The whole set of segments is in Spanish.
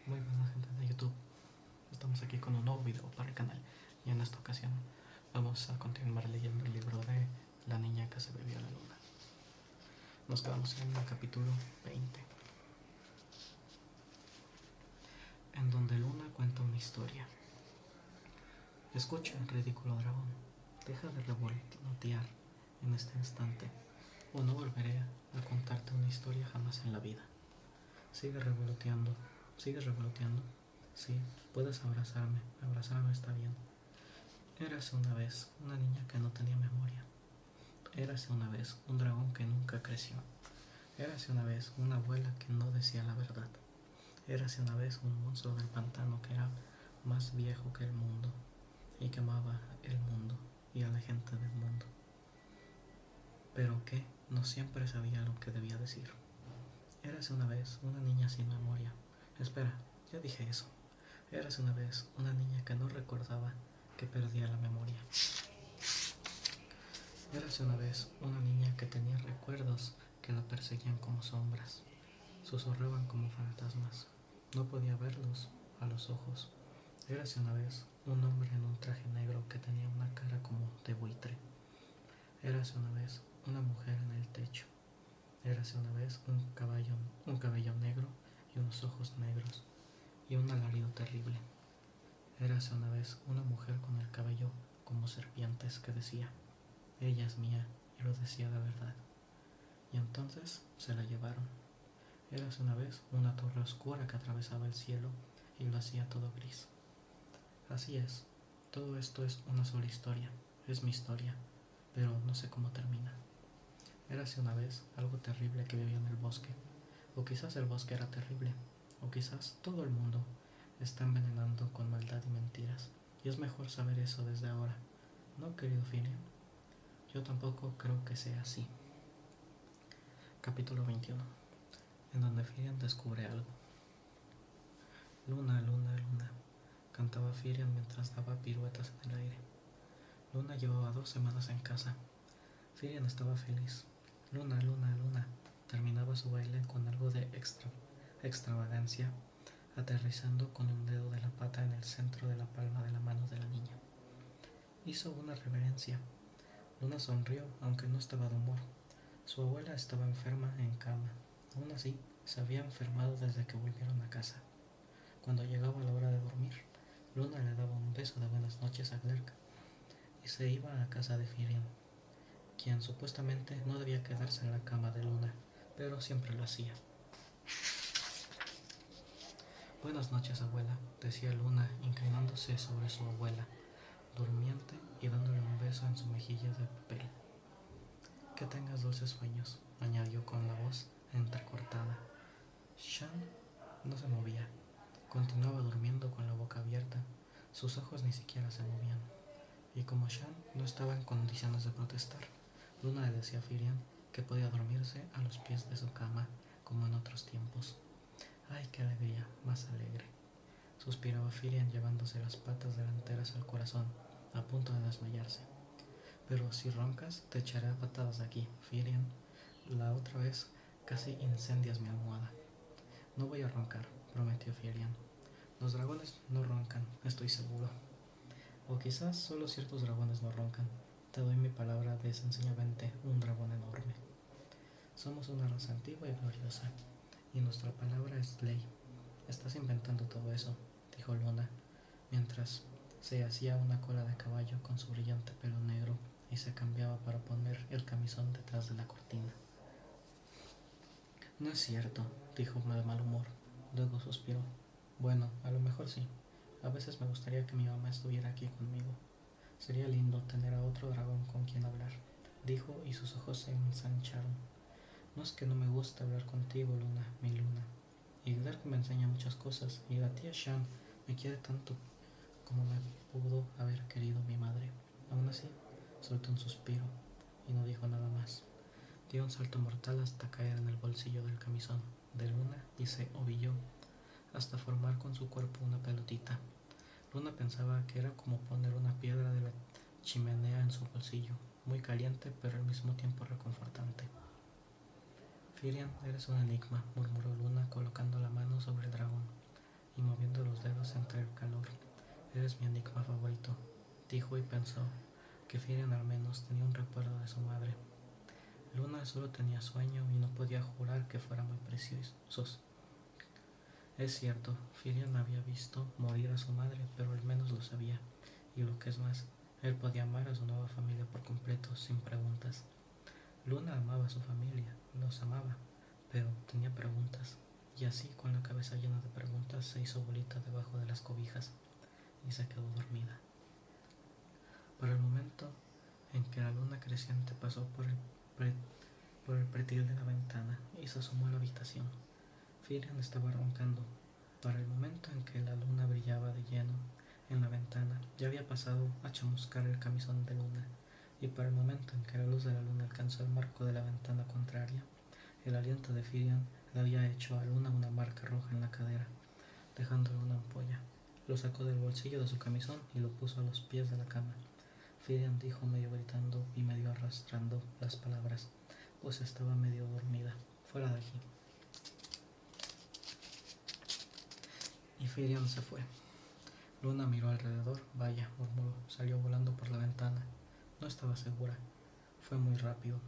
Muy buena gente de YouTube, estamos aquí con un nuevo video para el canal y en esta ocasión vamos a continuar leyendo el libro de La niña que se bebió la luna. Nos quedamos en el capítulo 20, en donde Luna cuenta una historia. Escucha, ridículo dragón, deja de revolotear en este instante o no volveré a contarte una historia jamás en la vida. Sigue revoloteando, sigues revoloteando. Sí, puedes abrazarme está bien. Érase una vez una niña que no tenía memoria. Érase una vez un dragón que nunca creció. Érase una vez una abuela que no decía la verdad. Érase una vez un monstruo del pantano que era más viejo que el mundo y que amaba el mundo y a la gente del mundo, pero que no siempre sabía lo que debía decir. Érase una vez una niña sin memoria. Espera, ya dije eso. Érase una vez una niña que no recordaba que perdía la memoria. Érase una vez una niña que tenía recuerdos que la perseguían como sombras, susurraban como fantasmas. No podía verlos a los ojos. Érase una vez un hombre en un traje negro que tenía una cara como de buitre. Érase una vez una mujer en el techo. Érase una vez un cabello negro y unos ojos negros y un alarido terrible. Érase una vez una mujer con el cabello como serpientes que decía: ella es mía, y lo decía de verdad. Y entonces se la llevaron. Érase una vez una torre oscura que atravesaba el cielo y lo hacía todo gris. Así es, todo esto es una sola historia, es mi historia, pero no sé cómo termina. Érase una vez algo terrible que vivía en el bosque, o quizás el bosque era terrible, o quizás todo el mundo está envenenando con maldad y mentiras, y es mejor saber eso desde ahora, ¿no, querido Filion? Yo tampoco creo que sea así. Capítulo 21, en donde Firion descubre algo. Luna, luna, luna, cantaba Firion mientras daba piruetas en el aire. Luna llevaba 2 semanas en casa. Firion estaba feliz. Luna, luna, luna, terminaba su baile con algo de extravagancia, aterrizando con un dedo de la pata en el centro de la palma de la mano de la niña. Hizo una reverencia. Luna sonrió, aunque no estaba de humor. Su abuela estaba enferma en cama. Aún así, se había enfermado desde que volvieron a casa. Cuando llegaba la hora de dormir, Luna le daba un beso de buenas noches a Glerk y se iba a casa de Firion, quien supuestamente no debía quedarse en la cama de Luna, pero siempre lo hacía. Buenas noches, abuela, decía Luna, inclinándose sobre su abuela, durmiente, y dándole un beso en su mejilla de papel. Que tengas dulces sueños, añadió con la voz entrecortada. Shan no se movía. Continuaba durmiendo con la boca abierta. Sus ojos ni siquiera se movían. Y como Shan no estaba en condiciones de protestar, Luna le decía a Firion que podía dormirse a los pies de su cama como en otros tiempos. ¡Ay, qué alegría! Más alegre. Suspiraba Firion llevándose las patas delanteras al corazón, a punto de desmayarse. Pero si roncas, te echaré a patadas de aquí, Firion. La otra vez casi incendias mi almohada. No voy a roncar, prometió Firion. Los dragones no roncan, estoy seguro. O quizás solo ciertos dragones no roncan. Te doy mi palabra de sencillamente un dragón enorme. Somos una raza antigua y gloriosa, y nuestra palabra es ley. Estás inventando todo eso, dijo Luna, mientras se hacía una cola de caballo con su brillante pelo negro y se cambiaba para poner el camisón detrás de la cortina. No es cierto, dijo de mal humor. Luego suspiró. Bueno, a lo mejor sí. A veces me gustaría que mi mamá estuviera aquí conmigo. Sería lindo tener a otro dragón con quien hablar, dijo, y sus ojos se ensancharon. No es que no me guste hablar contigo, Luna, mi Luna. Y Glerk me enseña muchas cosas, y la tía Shan me quiere tanto como me pudo haber querido mi madre. Aún así, soltó un suspiro y no dijo nada más. Dio un salto mortal hasta caer en el bolsillo del camisón de Luna y se ovilló hasta formar con su cuerpo una pelotita. Luna pensaba que era como poner una piedra de la chimenea en su bolsillo, muy caliente pero al mismo tiempo reconfortante. Firion, eres un enigma, murmuró Luna colocando la mano sobre el dragón. dijo y pensó que Firion al menos tenía un recuerdo de su madre. Luna solo tenía sueño y no podía jurar que fuera muy preciosos. Es cierto, Firion había visto morir a su madre, pero al menos lo sabía. Y lo que es más, él podía amar a su nueva familia por completo, sin preguntas. Luna amaba a su familia, los amaba, pero tenía preguntas. Y así, con la cabeza llena de preguntas, se hizo bolita debajo de las cobijas y se quedó dormida. Por el momento en que la luna creciente pasó por el pretil de la ventana y se asomó a la habitación, Firion estaba roncando. Para el momento en que la luna brillaba de lleno en la ventana, ya había pasado a chamuscar el camisón de Luna, y para el momento en que la luz de la luna alcanzó el marco de la ventana contraria, el aliento de Firion le había hecho a Luna una marca roja en la cadera, dejándole una ampolla. Lo sacó del bolsillo de su camisón y lo puso a los pies de la cama. Firion dijo medio gritando y medio arrastrando las palabras, pues estaba medio dormida. Fuera de aquí. Y Firion se fue. Luna miró alrededor. Vaya, murmuró. Salió volando por la ventana. No estaba segura. Fue muy rápido.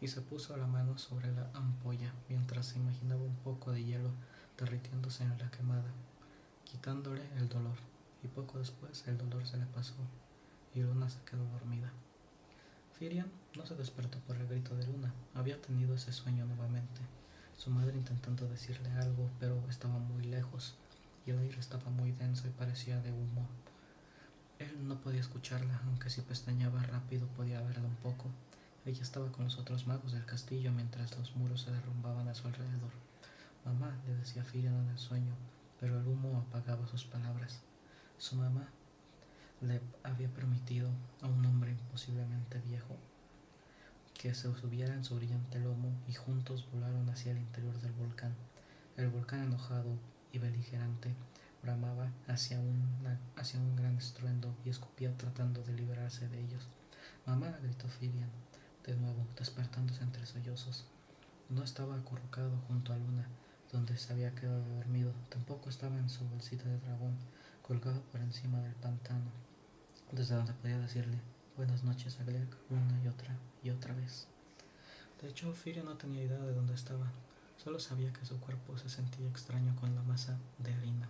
Y se puso la mano sobre la ampolla mientras se imaginaba un poco de hielo derritiéndose en la quemada, quitándole el dolor. Y poco después el dolor se le pasó y Luna se quedó dormida. Firion no se despertó por el grito de Luna. Había tenido ese sueño nuevamente. Su madre intentando decirle algo, pero estaba muy lejos y el aire estaba muy denso y parecía de humo. Él no podía escucharla, aunque si pestañeaba rápido podía verla un poco. Ella estaba con los otros magos del castillo mientras los muros se derrumbaban a su alrededor. Mamá, le decía Firion en el sueño, pero el humo apagaba sus palabras. Su mamá le había permitido a un hombre imposiblemente viejo que se subiera en su brillante lomo y juntos volaron hacia el interior del volcán. El volcán, enojado y beligerante, bramaba hacia un gran estruendo y escupía tratando de liberarse de ellos. Mamá, gritó Firion, de nuevo, despertándose entre sollozos. No estaba acurrucado junto a Luna, donde se había quedado dormido. Tampoco estaba en su bolsita de dragón, colgado por encima del pantano, desde donde podía decirle buenas noches a Glerk una y otra vez. De hecho, Firion no tenía idea de dónde estaba. Solo sabía que su cuerpo se sentía extraño con la masa de harina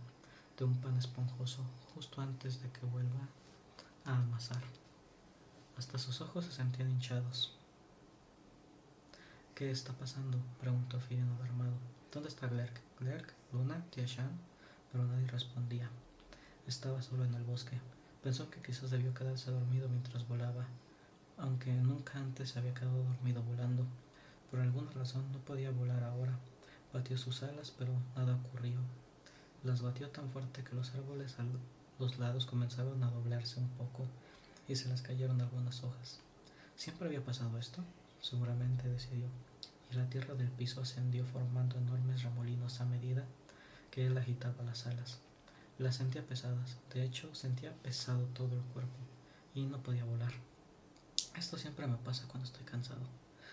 de un pan esponjoso justo antes de que vuelva a amasar. Hasta sus ojos se sentían hinchados. ¿Qué está pasando?, preguntó Firion alarmado. ¿Dónde está Glerk? ¿Glerk? ¿Luna? ¿Tía Shan? Pero nadie respondía. Estaba solo en el bosque. Pensó que quizás debió quedarse dormido mientras volaba, aunque nunca antes se había quedado dormido volando. Por alguna razón no podía volar ahora. Batió sus alas, pero nada ocurrió. Las batió tan fuerte que los árboles a los lados comenzaron a doblarse un poco y se les cayeron algunas hojas. ¿Siempre había pasado esto? Seguramente, decidió, y la tierra del piso ascendió formando enormes remolinos a medida que él agitaba las alas. Las sentía pesadas, de hecho sentía pesado todo el cuerpo y no podía volar. Esto siempre me pasa cuando estoy cansado,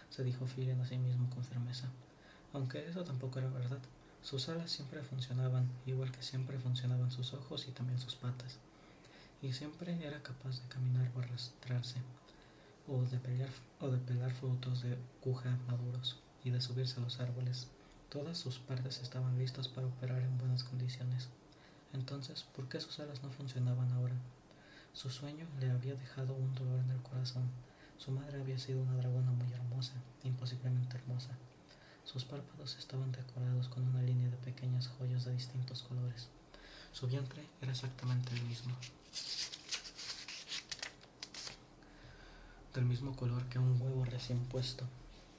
se dijo Firion a sí mismo con firmeza, aunque eso tampoco era verdad. Sus alas siempre funcionaban, igual que siempre funcionaban sus ojos y también sus patas, y siempre era capaz de caminar o arrastrarse, o de pelar frutos de cuja maduros, y de subirse a los árboles. Todas sus partes estaban listas para operar en buenas condiciones. Entonces, ¿por qué sus alas no funcionaban ahora? Su sueño le había dejado un dolor en el corazón. Su madre había sido una dragona muy hermosa, imposiblemente hermosa. Sus párpados estaban decorados con una línea de pequeñas joyas de distintos colores. Su vientre era exactamente el mismo, del mismo color que un huevo recién puesto.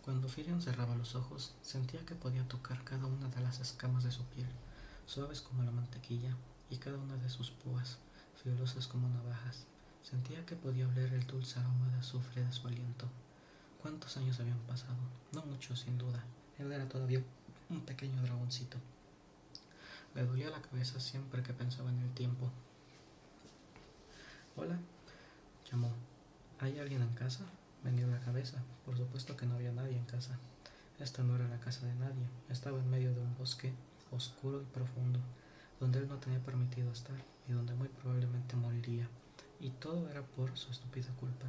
Cuando Firion cerraba los ojos, sentía que podía tocar cada una de las escamas de su piel, suaves como la mantequilla, y cada una de sus púas, fibrilosas como navajas. Sentía que podía oler el dulce aroma de azufre de su aliento. ¿Cuántos años habían pasado? No muchos, sin duda. Él era todavía un pequeño dragoncito. Le dolía la cabeza siempre que pensaba en el tiempo. «Hola», llamó. «¿Hay alguien en casa?». Me dio la cabeza. Por supuesto que no había nadie en casa. Esta no era la casa de nadie. Estaba en medio de un bosque oscuro y profundo, donde él no tenía permitido estar y donde muy probablemente moriría, y todo era por su estúpida culpa,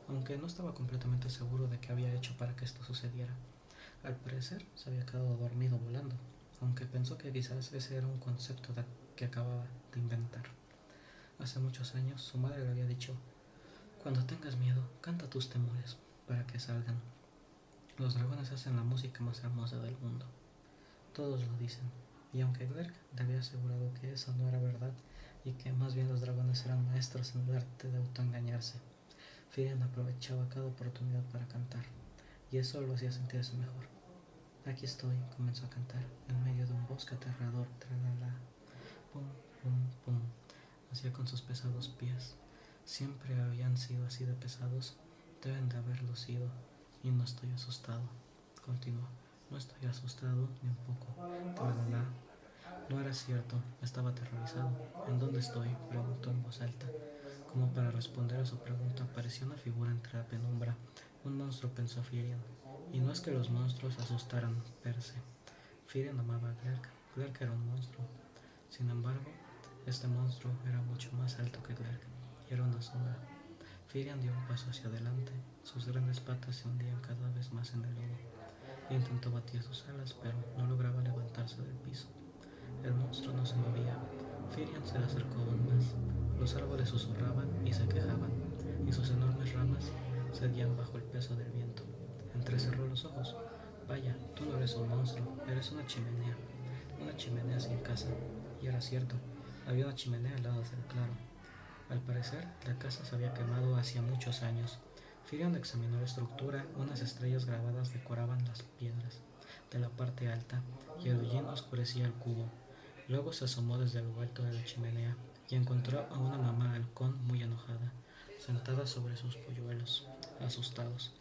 aunque no estaba completamente seguro de qué había hecho para que esto sucediera. Al parecer se había quedado dormido volando, aunque pensó que quizás ese era un concepto que acababa de inventar. Hace muchos años su madre le había dicho: cuando tengas miedo, canta tus temores para que salgan. Los dragones hacen la música más hermosa del mundo. Todos lo dicen, y aunque Glerk le había asegurado que eso no era verdad y que más bien los dragones eran maestros en el arte de autoengañarse, Firion aprovechaba cada oportunidad para cantar, y eso lo hacía sentirse mejor. Aquí estoy, comenzó a cantar, en medio de un bosque aterrador, tralala, pum, pum, pum, hacía con sus pesados pies. Siempre habían sido así de pesados, deben de haberlo sido, y no estoy asustado. Continuó: no estoy asustado ni un poco, tralala. No era cierto, estaba aterrorizado. ¿En dónde estoy?, preguntó en voz alta. Como para responder a su pregunta, apareció una figura entre la penumbra. Un monstruo, pensó Firion. Y no es que los monstruos asustaran per se. Firion amaba a Glerk. Glerk era un monstruo. Sin embargo, este monstruo era mucho más alto que Glerk y era una sombra. Firion dio un paso hacia adelante. Sus grandes patas se hundían cada vez más en el lodo. Intentó batir sus alas, pero no lograba levantarse del piso. El monstruo no se movía. Firion se le acercó aún más. Los árboles susurraban y se quejaban, y sus enormes ramas cedían bajo el peso del viento. Entrecerró los ojos. Vaya, tú no eres un monstruo, eres una chimenea. Una chimenea sin casa. Y era cierto, había una chimenea al lado del claro. Al parecer, la casa se había quemado hacía muchos años. Firion examinó la estructura. Unas estrellas grabadas decoraban las piedras de la parte alta, y el hollín oscurecía el cubo. Luego se asomó desde lo alto de la chimenea y encontró a una mamá halcón muy enojada, sentada sobre sus polluelos, asustados.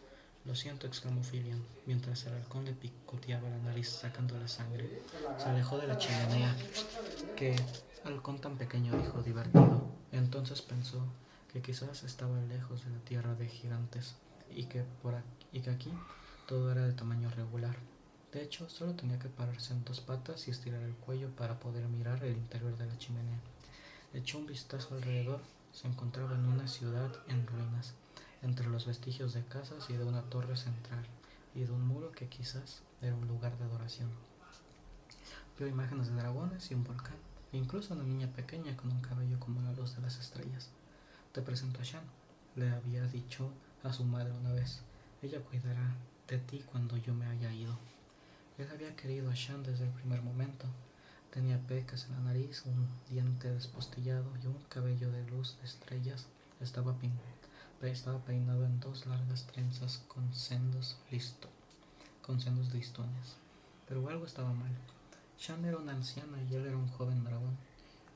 Lo siento, exclamó Firion, mientras el halcón le picoteaba la nariz sacándole sangre. Se alejó de la chimenea. ¿Qué halcón tan pequeño?, dijo, divertido. Entonces pensó que quizás estaba lejos de la tierra de gigantes y que aquí todo era de tamaño regular. De hecho, solo tenía que pararse en dos patas y estirar el cuello para poder mirar el interior de la chimenea. Echó un vistazo alrededor. Se encontraba en una ciudad en ruinas, entre los vestigios de casas y de una torre central, y de un muro que quizás era un lugar de adoración. Vio imágenes de dragones y un volcán, e incluso una niña pequeña con un cabello como la luz de las estrellas. Te presento a Shan, le había dicho a su madre una vez. Ella cuidará de ti cuando yo me haya ido. Él había querido a Shan desde el primer momento. Tenía pecas en la nariz, un diente despostillado y un cabello de luz de estrellas. Estaba peinado en dos largas trenzas con sendos listones. Pero algo estaba mal. Shan era una anciana y él era un joven dragón,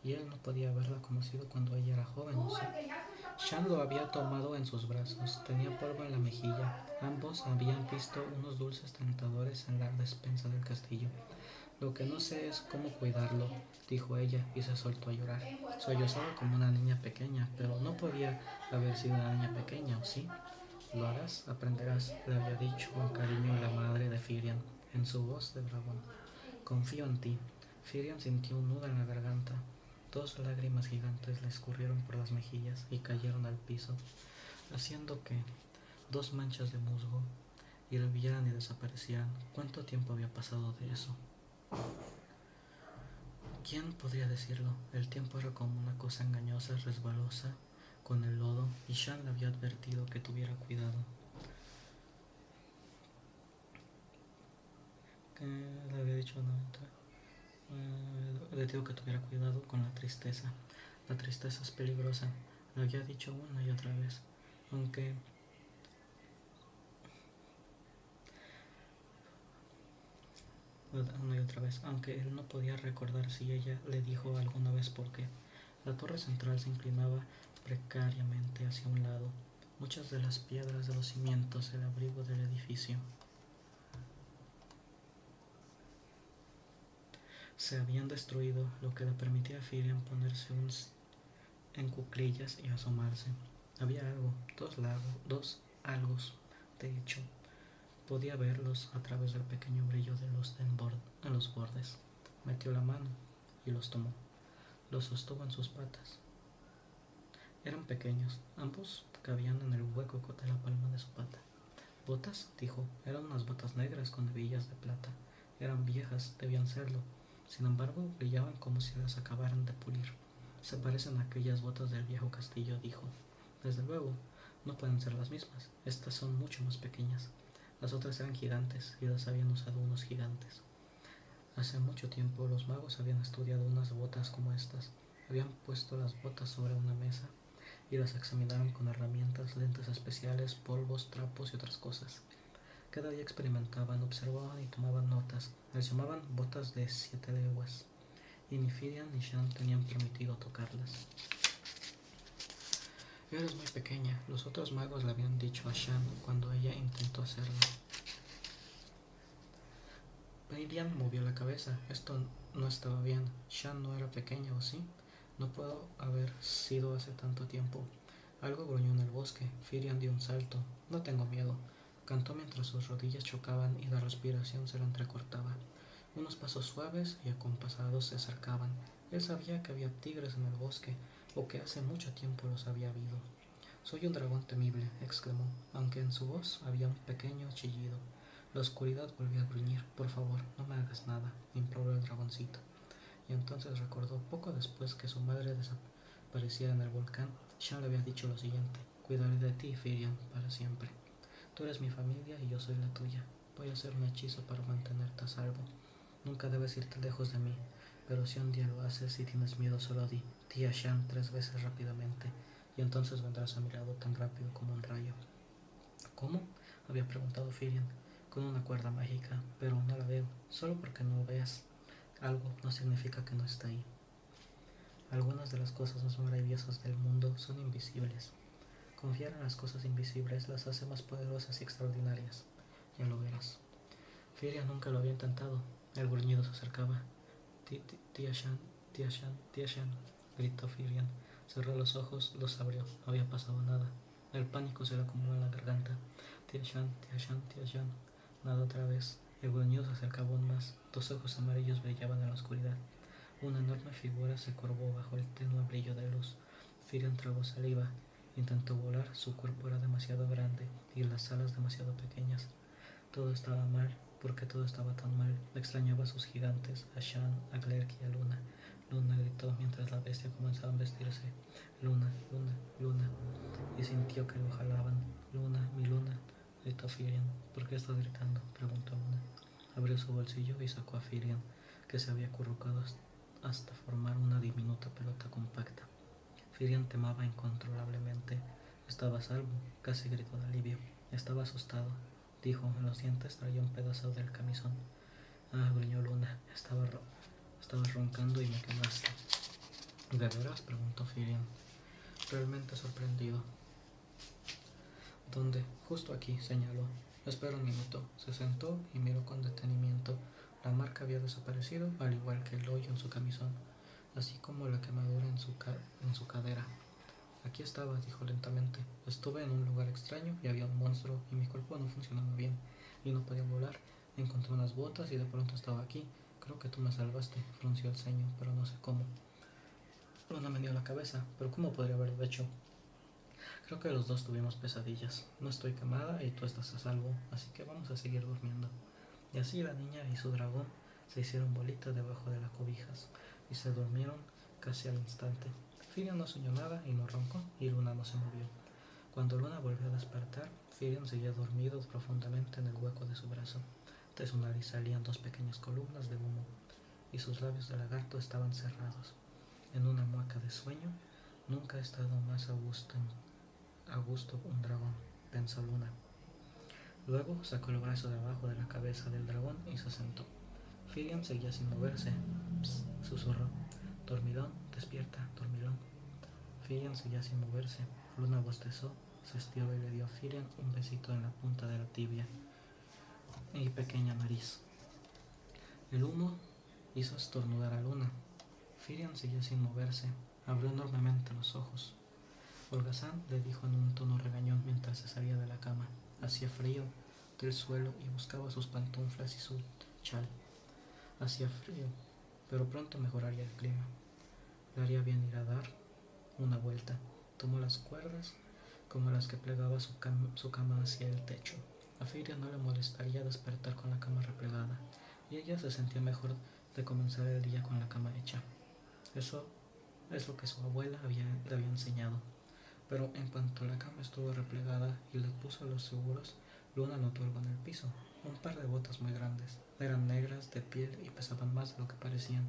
y él no podía haberla conocido cuando ella era joven, ¿o sí? Shan lo había tomado en sus brazos. Tenía polvo en la mejilla. Ambos habían visto unos dulces tentadores en la despensa del castillo. Lo que no sé es cómo cuidarlo, dijo ella, y se soltó a llorar. Sollozaba como una niña pequeña, pero no podía haber sido una niña pequeña, ¿o sí? Lo harás, aprenderás, le había dicho con cariño la madre de Firion, en su voz de dragón. Confío en ti. Firion sintió un nudo en la garganta. Dos lágrimas gigantes le escurrieron por las mejillas y cayeron al piso, haciendo que dos manchas de musgo hirvieran y desaparecieran. ¿Cuánto tiempo había pasado de eso? ¿Quién podría decirlo? El tiempo era como una cosa engañosa, resbalosa, con el lodo, y Shan le había advertido que tuviera cuidado. Le había dicho le digo que tuviera cuidado con la tristeza. La tristeza es peligrosa, lo había dicho una y otra vez, aunque aunque él no podía recordar si ella le dijo alguna vez por qué. La torre central se inclinaba precariamente hacia un lado. Muchas de las piedras de los cimientos, el abrigo del edificio, se habían destruido, lo que le permitía a Firion ponerse en cuclillas y asomarse. Había algo, dos algos, de hecho. Podía verlos a través del pequeño brillo de luz en los bordes. Metió la mano y los tomó. Los sostuvo en sus patas. Eran pequeños, ambos cabían en el hueco de la palma de su pata. ¿Botas? Dijo. Eran unas botas negras con hebillas de plata. Eran viejas, debían serlo. Sin embargo, brillaban como si las acabaran de pulir. Se parecen a aquellas botas del viejo castillo, dijo. Desde luego, no pueden ser las mismas. Estas son mucho más pequeñas. Las otras eran gigantes y las habían usado unos gigantes. Hace mucho tiempo los magos habían estudiado unas botas como estas. Habían puesto las botas sobre una mesa y las examinaron con herramientas, lentes especiales, polvos, trapos y otras cosas. Cada día experimentaban, observaban y tomaban notas. Les llamaban botas de 7 leguas, y ni Firian ni Shan tenían permitido tocarlas. Eres muy pequeña, los otros magos le habían dicho a Shan cuando ella intentó hacerlo. Firian movió la cabeza. Esto no estaba bien. Shan no era pequeña, ¿o sí? No puedo haber sido hace tanto tiempo. Algo gruñó en el bosque. Firian dio un salto. No tengo miedo. Cantó mientras sus rodillas chocaban y la respiración se le entrecortaba. Unos pasos suaves y acompasados se acercaban. Él sabía que había tigres en el bosque, o que hace mucho tiempo los había habido. Soy un dragón temible, exclamó, aunque en su voz había un pequeño chillido. La oscuridad volvió a gruñir. Por favor, no me hagas nada, imploró el dragoncito. Y entonces recordó, poco después que su madre desapareciera en el volcán, Shan le había dicho lo siguiente: cuidaré de ti, Firian, para siempre. Tú eres mi familia y yo soy la tuya. Voy a hacer un hechizo para mantenerte a salvo. Nunca debes irte lejos de mí, pero si un día lo haces y tienes miedo, solo di a Shan 3 veces rápidamente, y entonces vendrás a mi lado tan rápido como un rayo. ¿Cómo? Había preguntado Firian. Con una cuerda mágica, pero no la veo. Solo porque no veas algo no significa que no está ahí. Algunas de las cosas más maravillosas del mundo son invisibles. Confiar en las cosas invisibles las hace más poderosas y extraordinarias. Ya lo verás. Firian nunca lo había intentado. El gruñido se acercaba. Tía Shan, tía Shan, tía Shan, gritó Firian. Cerró los ojos, los abrió. No había pasado nada. El pánico se le acumuló en la garganta. Tía Shan, tía Shan, tía Shan. Nada otra vez. El gruñido se acercaba aún más. 2 ojos amarillos brillaban en la oscuridad. Una enorme figura se curvó bajo el tenue brillo de luz. Firian tragó saliva. Intentó volar. Su cuerpo era demasiado grande y las alas demasiado pequeñas. Todo estaba mal. Porque todo estaba tan mal. Extrañaba a sus gigantes, a Shan, a Glerk y a Luna. Luna gritó mientras la bestia comenzaba a vestirse. Luna, Luna, Luna. Y sintió que lo jalaban. Luna, mi Luna, gritó Firian. ¿Por qué estás gritando?, preguntó Luna. Abrió su bolsillo y sacó a Firian, que se había acurrucado hasta formar una diminuta pelota compacta. Firian temaba incontrolablemente. Estaba a salvo. Casi gritó de alivio. Estaba asustado, dijo. En los dientes traía un pedazo del camisón. Ah, gruñó Luna. Estabas roncando y me quemaste. ¿De veras?, preguntó Firian, realmente sorprendido. ¿Dónde? Justo aquí, señaló. Espera un minuto. Se sentó y miró con detenimiento. La marca había desaparecido, al igual que el hoyo en su camisón, así como la quemadura en su cadera. Aquí estaba, dijo lentamente. Estuve en un lugar extraño y había un monstruo y mi cuerpo no funcionaba bien y no podía volar. Encontré unas botas y de pronto estaba aquí. Creo que tú me salvaste, frunció el ceño, pero no sé cómo. Luna me dio la cabeza, pero ¿cómo podría haberlo hecho? Creo que los dos tuvimos pesadillas. No estoy quemada y tú estás a salvo, así que vamos a seguir durmiendo. Y así la niña y su dragón se hicieron bolitas debajo de las cobijas y se durmieron casi al instante. Firian no soñó nada y no roncó, y Luna no se movió. Cuando Luna volvió a despertar, Firian seguía dormido profundamente en el hueco de su brazo. De su nariz salían 2 pequeñas columnas de humo, y sus labios de lagarto estaban cerrados. En una mueca de sueño, nunca ha estado más a gusto un dragón, pensó Luna. Luego sacó el brazo de abajo de la cabeza del dragón y se sentó. Firian seguía sin moverse. Psst, susurró. Dormilón, despierta, dormilón. Firian seguía sin moverse. Luna bostezó, se estiró y le dio a Firian un besito en la punta de la tibia y pequeña nariz. El humo hizo estornudar a Luna. Firian seguía sin moverse. Abrió enormemente los ojos. Holgazán, le dijo en un tono regañón mientras se salía de la cama. Hacía frío del suelo y buscaba sus pantuflas y su chal. Hacía frío, pero pronto mejoraría el clima. Le haría bien ir a dar una vuelta. tomó las cuerdas como las que plegaba su cama hacia el techo. A Firia no le molestaría despertar con la cama replegada, y ella se sentía mejor de comenzar el día con la cama hecha. Eso es lo que su abuela le había enseñado. Pero en cuanto la cama estuvo replegada y le puso los seguros, Luna notó algo en el piso. Un par de botas muy grandes. Eran negras, de piel y pesaban más de lo que parecían.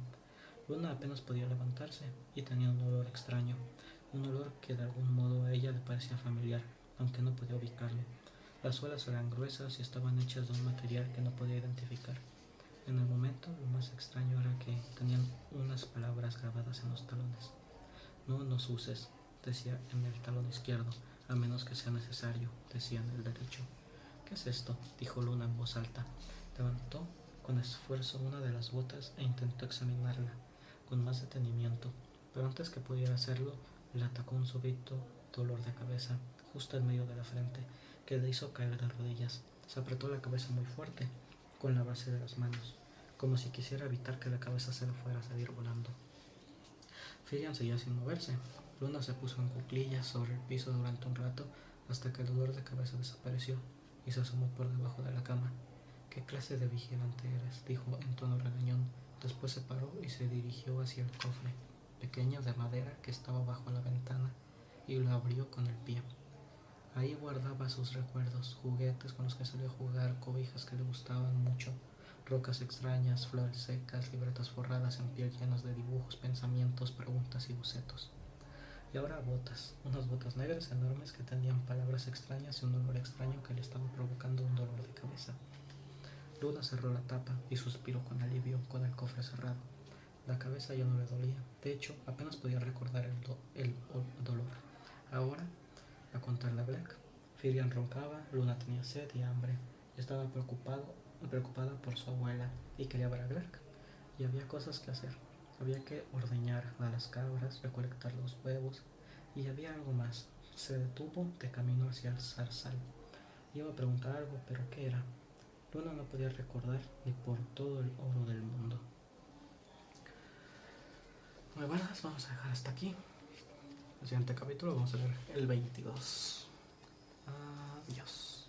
Luna apenas podía levantarse y tenía un olor extraño. Un olor que de algún modo a ella le parecía familiar, aunque no podía ubicarlo. Las suelas eran gruesas y estaban hechas de un material que no podía identificar. En el momento, lo más extraño era que tenían unas palabras grabadas en los talones. No nos uses, decía en el talón izquierdo, a menos que sea necesario, decía en el derecho. ¿Qué es esto?, dijo Luna en voz alta. Levantó con esfuerzo una de las botas e intentó examinarla con más detenimiento, pero antes que pudiera hacerlo, le atacó un súbito dolor de cabeza, justo en medio de la frente, que le hizo caer de rodillas. Se apretó la cabeza muy fuerte, con la base de las manos, como si quisiera evitar que la cabeza se le fuera a salir volando. Firian seguía sin moverse. Luna se puso en cuclillas sobre el piso durante un rato hasta que el dolor de cabeza desapareció y se asomó por debajo de la cama. ¿Qué clase de vigilante eres?, dijo en tono regañón. Después se paró y se dirigió hacia el cofre pequeño de madera que estaba bajo la ventana y lo abrió con el pie. Ahí guardaba sus recuerdos, juguetes con los que solía jugar, cobijas que le gustaban mucho, rocas extrañas, flores secas, libretas forradas en piel llenas de dibujos, pensamientos, preguntas y bocetos. Y ahora botas, unas botas negras enormes que tenían palabras extrañas y un olor extraño que le estaba provocando un dolor de cabeza. Luna cerró la tapa y suspiró con alivio con el cofre cerrado. La cabeza ya no le dolía, de hecho apenas podía recordar el dolor. Ahora, a contarle a Black, Firian roncaba, Luna tenía sed y hambre, estaba preocupada por su abuela y quería ver a Black. Y había cosas que hacer. Había que ordeñar a las cabras, recolectar los huevos, y había algo más. Se detuvo de camino hacia el zarzal. Iba a preguntar algo, pero ¿qué era? Luna no podía recordar ni por todo el oro del mundo. Muy buenas, vamos a dejar hasta aquí. El siguiente capítulo vamos a ver el 22. Adiós.